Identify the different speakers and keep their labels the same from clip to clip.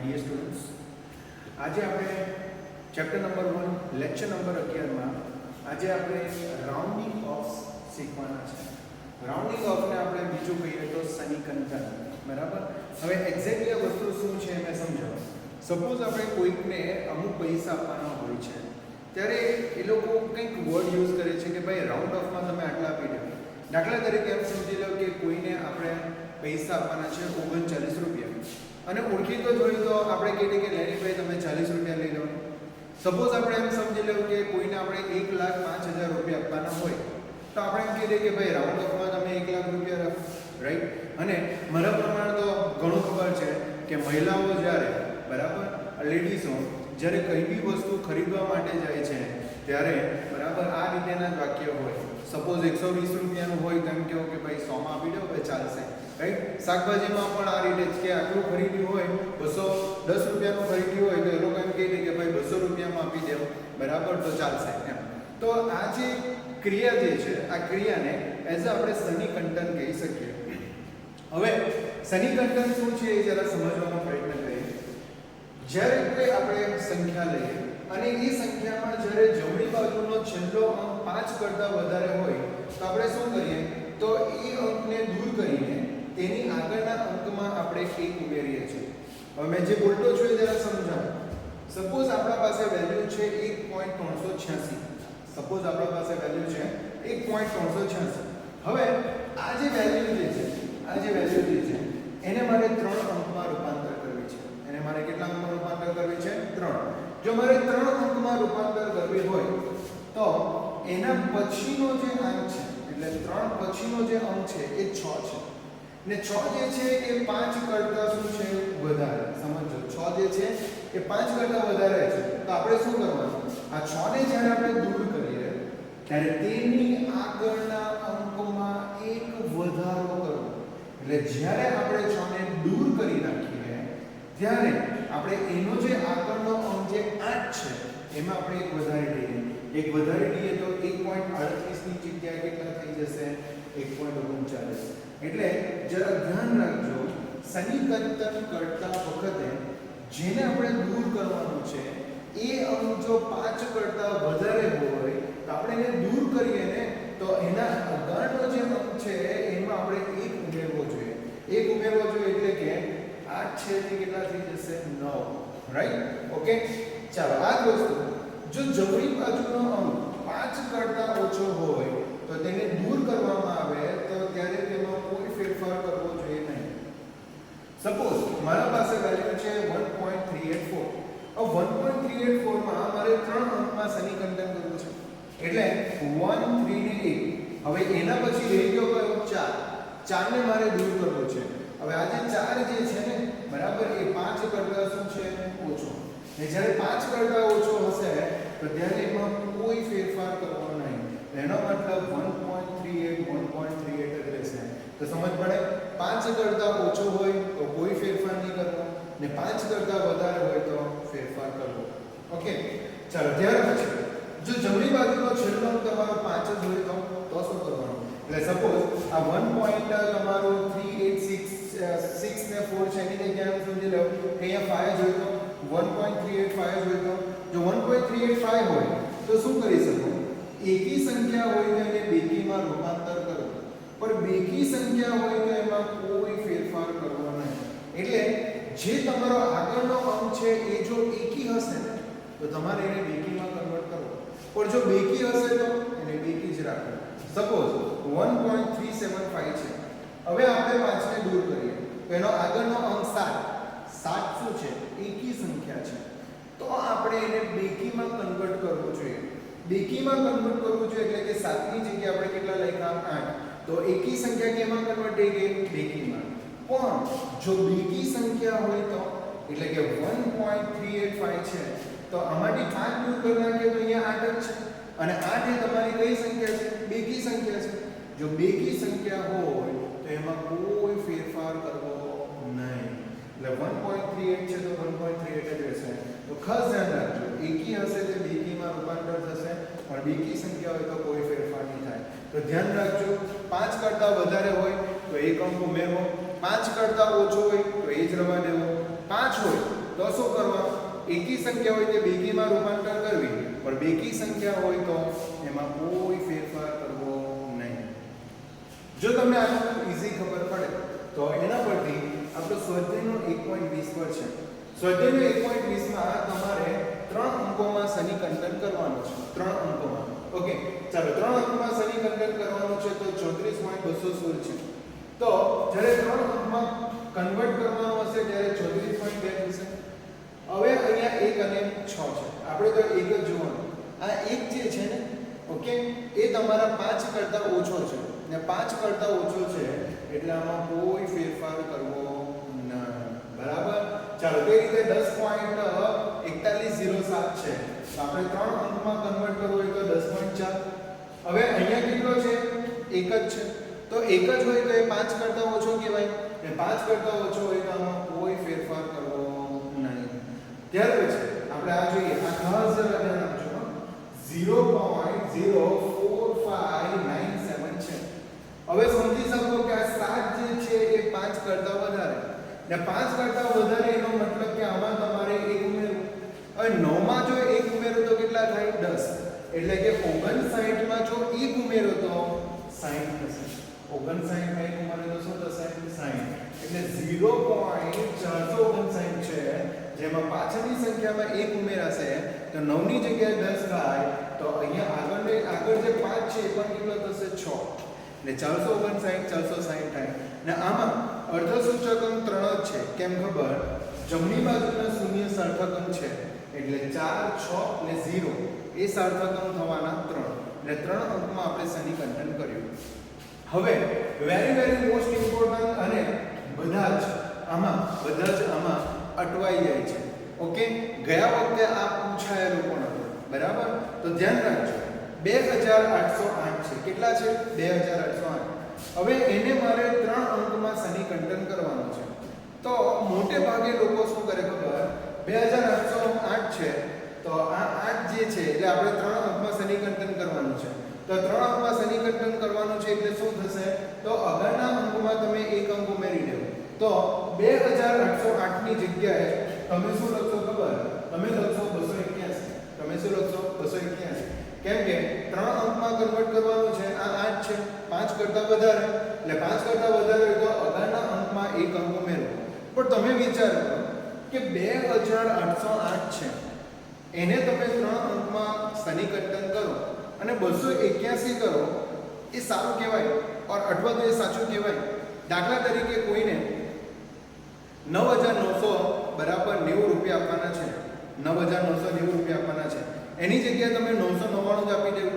Speaker 1: Dear students, આજે આપણે chapter number 1 lecture number 11 માં આજે આપણે રાઉન્ડિંગ ઓફ શીખવાના છે. રાઉન્ડિંગ ઓફને આપણે બીજું કહીએ તો સનીકંતન. બરાબર. હવે એક્ઝેક્ટલી આ વસ્તુ શું છે મેં સમજાવું. સપોઝ આપણે કોઈકને અમુક પૈસા આપવાના હોય છે ત્યારે એ લોકો કંઈક વર્ડ યુઝ કરે છે કે ભાઈ રાઉન્ડ ઓફમાં તમે આટલા આપી દો. દાખલા તરીકે એમ સમજી લો કે કોઈને આપણે પૈસા આપવાના છે 39 રૂપિયા અને ઓળખીતો જોઈએ તો આપણે કહીએ કે લેનીભાઈ તમે 40 રૂપિયા લઈ લો. સપોઝ આપણે એમ સમજી લો કે કોઈને આપણે 1,05,000 રૂપિયા આપવાના હોય તો આપણે એમ કહીએ કે ભાઈ રાઉન્ડ ઓફમાં તમે 1 લાખ રૂપિયા રાખો, રાઈટ. અને મારા પ્રમાણે તો ઘણું ખબર છે કે મહિલાઓ જ્યારે બરાબર લેડીઝો જ્યારે કંઈ બી વસ્તુ ખરીદવા માટે જાય છે ત્યારે બરાબર આ રીતેના જ વાક્ય હોય. સપોઝ 120 રૂપિયાનું હોય તો એમ કહો કે ભાઈ 100 માં આપી દો ભાઈ ચાલશે, રાઈટ. શાકભાજીમાં પણ આ રીતે જ કે આટલું ખરીદ્યું હોય 210 રૂપિયાનું ખરીદ્યું હોય તો એ લોકો એમ કહે કે ભાઈ 200 રૂપિયામાં આપી દો બરાબર તો ચાલશે એમ. તો આ જે ક્રિયા જે છે આ ક્રિયાને એઝ આપણે સનીકંતન કહી શકીએ. હવે સનીકંતન શું છે એ જરા સમજવાનો પ્રયત્ન કરીએ. જ્યારે કોઈ આપણે સંખ્યા લઈએ અને એ સંખ્યામાં જ્યારે જમણી બાજુનો છેલ્લો અંક 5 કરતાં વધારે હોય તો આપણે શું કરીએ તો એ અંકને દૂર કરીને તેની આગળના અંકમાં આપણે 1 ઉમેરીએ છીએ. હવે મેં જે બોલતો છું એ જરા સમજાવો. સપોઝ આપણા પાસે વેલ્યુ છે 1.386. સપોઝ આપણા પાસે વેલ્યુ છે 1.386. હવે આ જે વેલ્યુ જે છે એને મારે 3 અંકમાં રૂપાંતર કરવી છે. એને મારે કેટલા અંકમાં રૂપાંતર કરવી છે? 3. જો મારે 3 અંકમાં રૂપાંતર કરવી હોય તો એના પછીનો જે અંક છે એટલે 3 પછીનો જે અંક છે એ 6 છે ને 6 જે છે એ 5 કરતાં શું છે વધારે. સમજો 6 જે છે એ 5 કરતાં વધારે છે તો આપણે શું કરવાનું? આ 6 ને જ્યારે આપણે દૂર કરીએ ત્યારે તેની આગળના અંકમાં 1 વધારો કરવો. એટલે જ્યારે આપણે 6 ને દૂર કરી નાખીએ ત્યારે આપણે એનો જે આગળનો અંક જે 8 છે એમાં આપણે 1 વધારી દઈએ. 1 વધારી દઈએ તો 1.38 ની જગ્યાએ કેટલા થઈ જશે? 1.39. એટલે જરા ધ્યાન રાખજો, સનીકંતન કરતા વખતે જેને આપણે દૂર કરવાનું છે એ અંક જો 5 કરતાં વધારે હોય તો આપણે એને દૂર કરીએ ને તો એના આગળનો જે અંક છે એમાં આપણે 1 ઉમેરવો જોઈએ. 1 ઉમેરવો જોઈએ એટલે કે 8 છે તે કેટલા થઈ જશે? 9, રાઈટ. ઓકે, ચાલો આ જ વસ્તુ જો જમણી બાજુનો અંક 5 કરતાં ઓછો હોય તો તેને દૂર કરવામાં આવે તો ત્યારે તેમાં કોઈ ફેરફાર કરવો જોઈએ નહીં. સપોઝ મારા પાસે વેલ્યુ છે 1.384. હવે 1.384 માં મારે 3 અંકમાં સનીકંતન કરવું છે એટલે 1 3 ને 1. હવે એના પછી રહી ગયો કયો? 4 ને મારે દૂર કરવો છે. હવે આ જે 4 જે છે ને બરાબર એ 5 કરતાં શું છે? ઓછો. ને જ્યારે 5 કરતાં ઓછો હશે તો ત્યારે એમાં કોઈ ફેરફાર કરવો નહીં. એનો મતલબ 1.38 જ રહેશે. તો સમજ પડે? 5 કરતાં ઓછો હોય તો કોઈ ફેરફાર નહીં કરવો ને 5 કરતાં વધારે હોય તો ફેરફાર કરવો. ઓકે, ચાલો ત્યાર પછી જો જમણી બાજુનો છેલ્લો અંક તમારો 5 જ હોય તો શું કરવાનું? એટલે સપોઝ આ 1. તમારું 3866 ને 4 છે એની જગ્યાએ સમજી લો કે અહીંયા 5 હોય તો 1.385 હોય તો જો 1.385 હોય તો શું કરી શકો? એકી સંખ્યા હોય તો એને બેકીમાં રૂપાંતર કરો, પણ બેકી સંખ્યા હોય તો એમાં કોઈ ફેરફાર કરવો નહીં. એટલે જે તમારો આગળનો અંક છે એ જો એકી હશે ને તો તમારે એને બેકીમાં કન્વર્ટ કરવો, પણ જો બેકી હશે તો એને બેકી જ રાખો. સપોઝ 1.375 છે. હવે આપણે 5 ને દૂર કરીએ તો એનો આગળનો અંક 7 શું છે? એકી સંખ્યા છે. તો આપણે એને બેકીમાં કન્વર્ટ કરવું જોઈએ. બેકીમાં કન્વર્ટ કરવું જોઈએ એટલે કે 7 ની જગ્યાએ આપણે કેટલા લખ્યા? 8. તો એકી સંખ્યા કેમાં કન્વર્ટ થઈ ગઈ? બેકીમાં. પણ જો બેકી સંખ્યા હોય તો એટલે કે 1.385 છે તો આમાંથી 5 દૂર કરી નાખીએ તો અહીંયા 8 જ છે અને 8 એ તમારી કઈ સંખ્યા છે? બેકી સંખ્યા છે. જો બેકી સંખ્યા હોય તો એમાં કોઈ ફેરફાર કરવો નહીં. એટલે 1.38 છે તો 1.38 જ રહેશે. તો ખાસ ધ્યાન રાખજો, એકી હશે તે બેકીમાં રૂપાંતર થશે પણ બેકી સંખ્યા હોય તો કોઈ ફેરફાર નહીં થાય. તો ધ્યાન રાખજો, 5 કરતાં વધારે હોય તો 1 અંક ઉમેરવો, 5 કરતાં ઓછો હોય તો એ જ રવા દેવો, 5 હોય તો શું કરવાનું? એકી સંખ્યા હોય તે બેકીમાં રૂપાંતર કરવી, પણ બેકી સંખ્યા હોય તો એમાં કોઈ ફેરફાર કરવો નહીં. જો તમને આનું ઈઝી ખબર પડે તો એના પરથી આપણો સ્વાધ્યાયનો 1.20 પર છે. સ્વાધ્યાયનો 1.20 માં તમારે 3 અંકોમાં સમીકરણ કરવાનું છે. 3 અંકોમાં. ઓકે, ચાલો 3 અંકોમાં સમીકરણ કરવાનું છે તો 34.216 છે. તો જ્યારે 3 અંકમાં કન્વર્ટ કરવાનું હશે ત્યારે 34.2 થશે. હવે અહીંયા 1 અને 6 છે. આપણે તો એક જ જોવાનું. આ એક જે છે ને, ઓકે, એ તમારા 5 કરતા ઓછો છે ને 5 કરતા ઓછો છે એટલે આમાં કોઈ ફેરફાર કરવો નહીં. બરાબર? ચાલો તે રીતે 10.4107 છે. તો આપણે 3 અંકમાં કન્વર્ટ કરવું હોય તો 10.4. હવે અહીંયા કેટલો છે? 1 જ છે. તો 1 જ હોય તો એ 5 કરતા ઓછો કહેવાય ને 5 કરતા ઓછો હોય તો આમાં કોઈ ફેરફાર કરવો નહીં. ત્યાર પછી આપણે આ જોઈએ. આ ખાસ જરા ધ્યાન આપજો. 0.04597 છે. હવે સમજી શકો કે આ 7 જે છે એ 5 કરતા વધારે ને 5 કરતા વધારે એનો મતલબ કે આમાં તમારે 1 ઉમેરવું. હવે 9 માં જો 1 ઉમેરો તો કેટલા થાય? 10. એટલે કે 59 માં જો 1 ઉમેરો તો 60 થશે. 59 માં 1 ઉમેરો તો શું થશે? 60. એટલે 0.459 છે. જેમાં પાછળની સંખ્યામાં 1 ઉમેરાશે તો 9 ની જગ્યાએ 10 થાય તો અહીંયા આગળ જે 5 છે એ પણ કેટલો થશે? 6. એટલે 459 460 થાય. ને આમાં અર્ધસૂચક અંક 3 જ છે. કેમ ખબર? જમણી બાજુના શૂન્ય સાર્થક અંક છે એટલે 4 6 અને 0 એ સાર્થક અંક થવાના 3. એટલે 3 અંકમાં આપણે સમીકરણ કર્યું. હવે વેરી મોસ્ટ ઇમ્પોર્ટન્ટ અને બધા જ આમાં અટવાઈ જાય છે. ઓકે, ગયા વખતે આ પૂછાયેલું પણ હતું. બરાબર? તો ધ્યાન રાખજો. 2808 છે. કેટલા છે? 2808. હવે એને મારે 3 અંકમાં સમીકરણ કરવાનું છે. તો મોટે ભાગે લોકો શું કરે ખબર? 2808 છે તો આ 8 જે છે એટલે આપણે 3 અંકમાં સમીકરણ કરવાનું છે. તો 3 અંકમાં સમીકરણ કરવાનું છે એટલે શું થશે? તો આગળના અંકમાં તમે 1 અંક ઉમેરી દેવો. તો 2808 ની જગ્યાએ તમે શું લખશો ખબર? તમે લખશો 281. તમે શું લખશો? 281. કેમ કે 3 અંકમાં કન્વર્ટ કરવાનું છે. આ 8 છે, 5 કરતા વધારે. એટલે 5 કરતા વધારે હોય તો આગળના અંકમાં 1 અંક ઉમેરવો. પણ તમે વિચારો કે 2808 છે એને તમે 3 અંકમાં સમીકરણ કરો અને 281 કરો. એ સારું કહેવાય અથવા તો એ સાચું કહેવાય. દાખલા તરીકે કોઈને 9900 બરાબર 90 રૂપિયા આપવાના છે. 9990 રૂપિયા આપવાના છે. એની જગ્યાએ તમે 999 જ આપી દેવ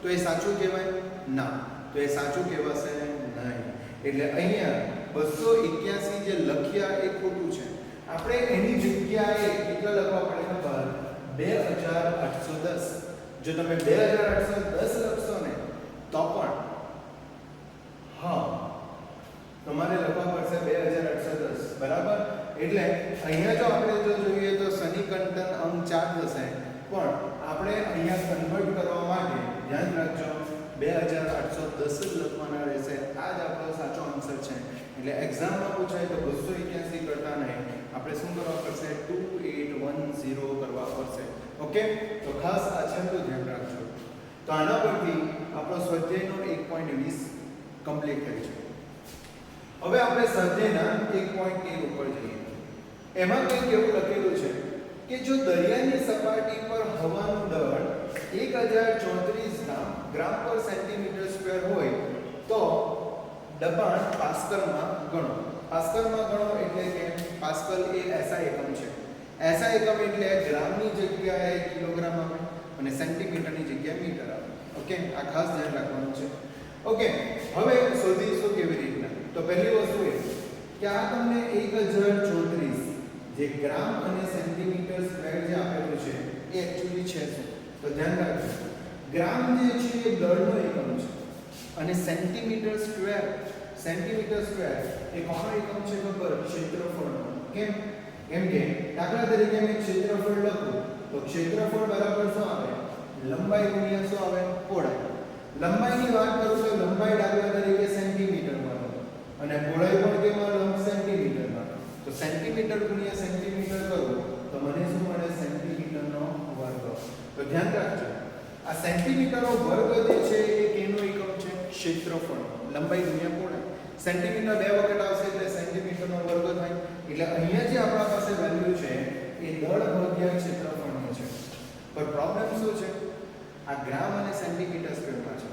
Speaker 1: તો એ સાચું કહેવાય? ના, તો એ સાચું કહેવાશે નહીં. એટલે અહીંયા 281 જે લખ્યા એ ખોટું છે. આપણે એની જગ્યાએ કેટલા લખવા પડે ખબર? 2810. જો તમે 2810 લખશો ને તો પણ હા તમારે લખવા પડશે 2810. બરાબર? એટલે અહીંયા જો આપણે જોઈએ તો સમીકરણ અંક 4 થશે. પણ આપણે અહીંયા કન્વર્ટ કરવા માટે ધ્યાન રાખજો 2810 જ લખવાના રહેશે. આ જ આપણો સાચો આન્સર છે. એટલે એક્ઝામમાં પૂછાય તો 281 કરતા નહીં, આપણે શું કરવા પડશે? 2810 કરવા પડશે. ઓકે, તો ખાસ આ છે તો ધ્યાન રાખજો. તો આના પરથી આપણો સ્વાધ્યાયનો 1.20 કમ્પ્લીટ થઈ છે. હવે આપણે સ્વાધ્યાયના 1.13 ઉપર જઈએ. એમાં કંઈક એવું લખેલું છે કે જો દરિયાની સપાટી પર હવાનું દળ 1034 ગ્રામ પર સેન્ટીમીટર સ્ક્વેર હોય તો દબાણ પાસ્કલમાં ગણો. પાસ્કલમાં ગણો એટલે કે પાસ્કલ એ એસઆઈ એકમ છે. એસઆઈ એકમ એટલે ગ્રામની જગ્યાએ કિલોગ્રામ આવે અને સેન્ટીમીટરની જગ્યાએ મીટર આવે. ઓકે, આ ખાસ ધ્યાન રાખવાનું છે. ઓકે, હવે શોધીશું કેવી રીતના? તો પહેલી વસ્તુ એ કે આ તમને 1034 જે ગ્રામ અને સેન્ટીમીટર સ્ક્વેર જે આપેલું છે એ એક્ચ્યુઅલી છે શું? તો ધ્યાન રાખજો. ગ્રામ જે છે એ દળનો એકમ છે અને સેન્ટીમીટર સ્ક્વેર એ કોનો એકમ છે ખબર? ક્ષેત્રફળનો. કેમ કે દાખલા તરીકે મેં ક્ષેત્રફળ લખું તો ક્ષેત્રફળ બરાબર શું આવે? લંબાઈ ગુણ્યા શું આવે? પહોળાઈ. લંબાઈની વાત કરું તો લંબાઈ દાખલા તરીકે સેન્ટીમીટરમાં અને પહોળાઈ પણ કેમાં? સેન્ટીમીટરમાં. તો સેન્ટીમીટર ગુણ્યા સેન્ટીમીટર કરું ક્ષેત્રફળ, લંબાઈ ગુણ્યા પહોળાઈ. સેન્ટીમીટર બે વખત આવશે એટલે સેન્ટીમીટરનો વર્ગ થાય. એટલે અહીંયા જે આપણા પાસે વેલ્યુ છે એ દળ ભાગ્યા ક્ષેત્રફળની છે. પણ પ્રોબ્લેમ શું છે? આ ગ્રામ અને સેન્ટીમીટર સ્ક્વેરમાં છે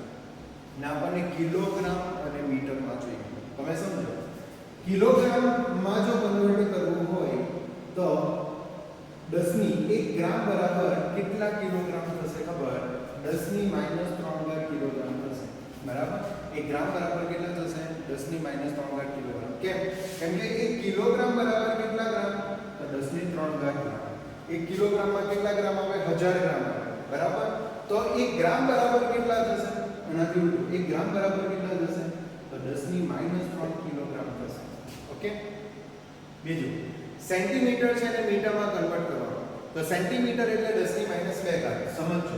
Speaker 1: ને આપણને કિલોગ્રામ અને મીટરમાં જોઈએ. તમે સમજો, કિલોગ્રામમાં જો કન્વર્ટ કરવું હોય તો 10 ગ્રામ બરાબર કેટલા કિલોગ્રામ થશે ખબર? 10⁻³ કિલોગ્રામ થશે. બરાબર? 1 ગ્રામ બરાબર કેટલા થશે? 10⁻³ કિલોગ્રામ. કેમ? કેમ કે 1 કિલોગ્રામ બરાબર કેટલા ગ્રામ? તો 10⁻³ ગ્રામ. 1 કિલોગ્રામમાં કેટલા ગ્રામ આવે? 1000 ગ્રામ આવે. બરાબર? તો 1 ગ્રામ બરાબર કેટલા થશે? એનાથી ઉલટું 1 ગ્રામ બરાબર કેટલા થશે? તો 10⁻³ કિલોગ્રામ થશે. ઓકે? બીજું, સેન્ટીમીટર છે ને મીટરમાં કન્વર્ટ કરવાનું. તો સેન્ટીમીટર એટલે 10⁻². સમજો,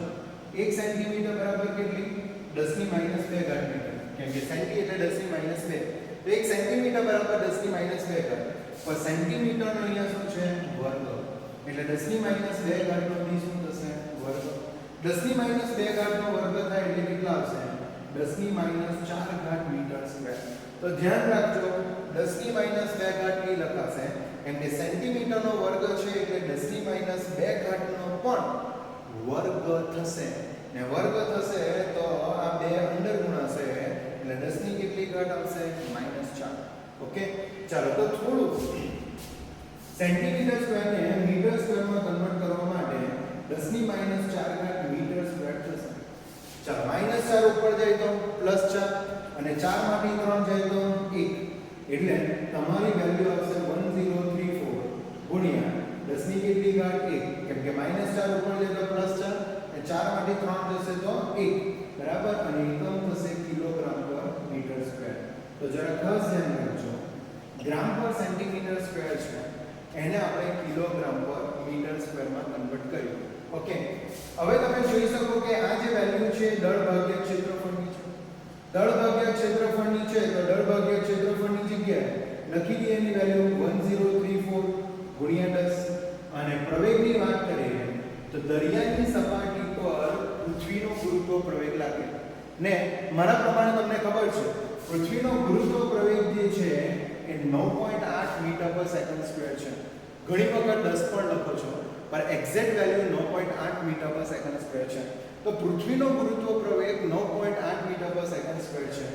Speaker 1: 1 સેન્ટીમીટર બરાબર કેટલી? 10⁻² મીટર. કેમ કે સેન્ટી એટલે 10⁻². તો 1 સેન્ટીમીટર બરાબર 10⁻². પર સેન્ટીમીટરનો અહીંયા શું છે? વર્ગ. એટલે 10⁻² નો બી શું થશે? વર્ગ. 10⁻² નો વર્ગ થાય એટલે કેટલા આવશે? 10⁻⁴ મીટર સ્ક્વેર. તો ધ્યાન રાખજો, 10⁻² ની લખાશે કેમ કે સેન્ટીમીટરનો વર્ગ છે એટલે 10⁻² નો પણ વર્ગ થશે. ને વર્ગ થશે તો આ બે અંદર ગુણાશે એટલે 10 ની કેટલી ઘાત આવશે? -4. ઓકે, ચાલો તો થોડું સેન્ટીમીટર સ્ક્વેરને મીટર સ્ક્વેરમાં કન્વર્ટ કરવા માટે 10⁻⁴ મીટર સ્ક્વેર થશે. ચાલો, -4 ઉપર જાય તો +4 અને 4 માંથી 3 જાય તો 1. એટલે તમારી વેલ્યુ આવશે 1034 ગુણ્યા 10 ની કેટલી ઘાત? 1. કેમ કે -4 ઉપર જાય તો +4 અને 4 માંથી 3 જશે તો 1. બરાબર? અને એકમ થશે કિલોગ્રામ પર મીટર સ્ક્વેર. તો જરા ખાસ ધ્યાન રાખજો, ગ્રામ પર સેન્ટીમીટર સ્ક્વેર છે એને આપણે કિલોગ્રામ પર મીટર સ્ક્વેરમાં કન્વર્ટ કર્યું. ઓકે, હવે તમે જોઈ શકો કે આ જે વેલ્યુ છે દળ ભાગ્યા ક્ષેત્રફળની છે. દળ ભાગ્યા ક્ષેત્રફળની છે તો દળ ભાગ્યા ક્ષેત્રફળની જગ્યાએ લખી દઈએ એની વેલ્યુ 1034 ગુણ્યા 10. અને પ્રવેગની વાત કરીએ તો દરિયાની સપાટી પર પૃથ્વીનો ગુરુત્વ પ્રવેગ લાગે ને મારા પ્રમાણે તમને ખબર છે પૃથ્વીનો ગુરુત્વ પ્રવેગ જે છે એ 9.8 મીટર પર સેકન્ડ સ્ક્વેર છે. ઘણી વખત 10 પણ લખો છો पर एग्जैक्ट वैल्यू 9.8 मीटर पर सेकंड स्क्वायर है. तो पृथ्वीનો ગુરુત્વ પ્રવેગ 9.8 મીટર પર સેકન્ડ સ્ક્વેર છે.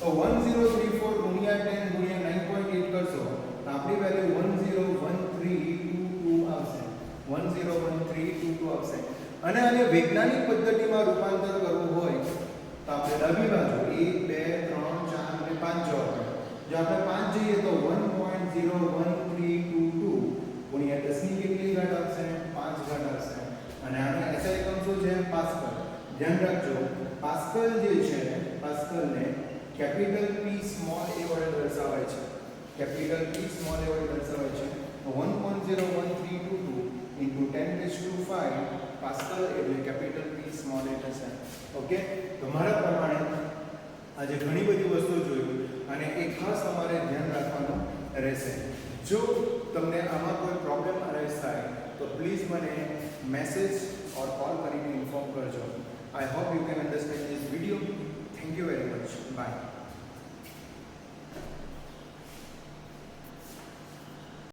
Speaker 1: તો 1034 ગુણ્યા 10 ગુણ્યા 9.8 કરશો તો આપણી વેલ્યુ 101322 આવશે. 101322 આવશે. અને આને વૈજ્ઞાનિક પદ્ધતિમાં રૂપાંતર કરવું હોય તો આપણે ડાબી બાજુ 1 2 3 4 અને 5 જવાબ મળે. જો આપણે 5 જઈએ તો 1.01322 ગુણ્યા 10 ની કેટલી ઘાત આવશે? 5 ઘાત આવશે. અને આનો SI એકમ શું છે? પાસ્કલ. ધ્યાન રાખજો, પાસ્કલ જે છે પાસ્કલને કેપિટલ P સ્મોલ a વડે દર્શાવાય છે. કેપિટલ P સ્મોલ a વડે દર્શાવાય છે. તો 1.01322 into 10⁵ પાસ્કલ એટલે કેપિટલ P સ્મોલ a થશે. ઓકે, તો મારા પ્રમાણે આજે ઘણી બધી વસ્તુઓ જોયું અને એક ખાસ તમારે ધ્યાન રાખવાનું રહેશે. જો તમને આમાં કોઈ પ્રોબ્લેમ અરાઇઝ થાય તો પ્લીઝ મને મેસેજ ઓર કોલ કરીને ઇન્ફોર્મ કરજો. I hope you can understand this video. Thank you very much. By.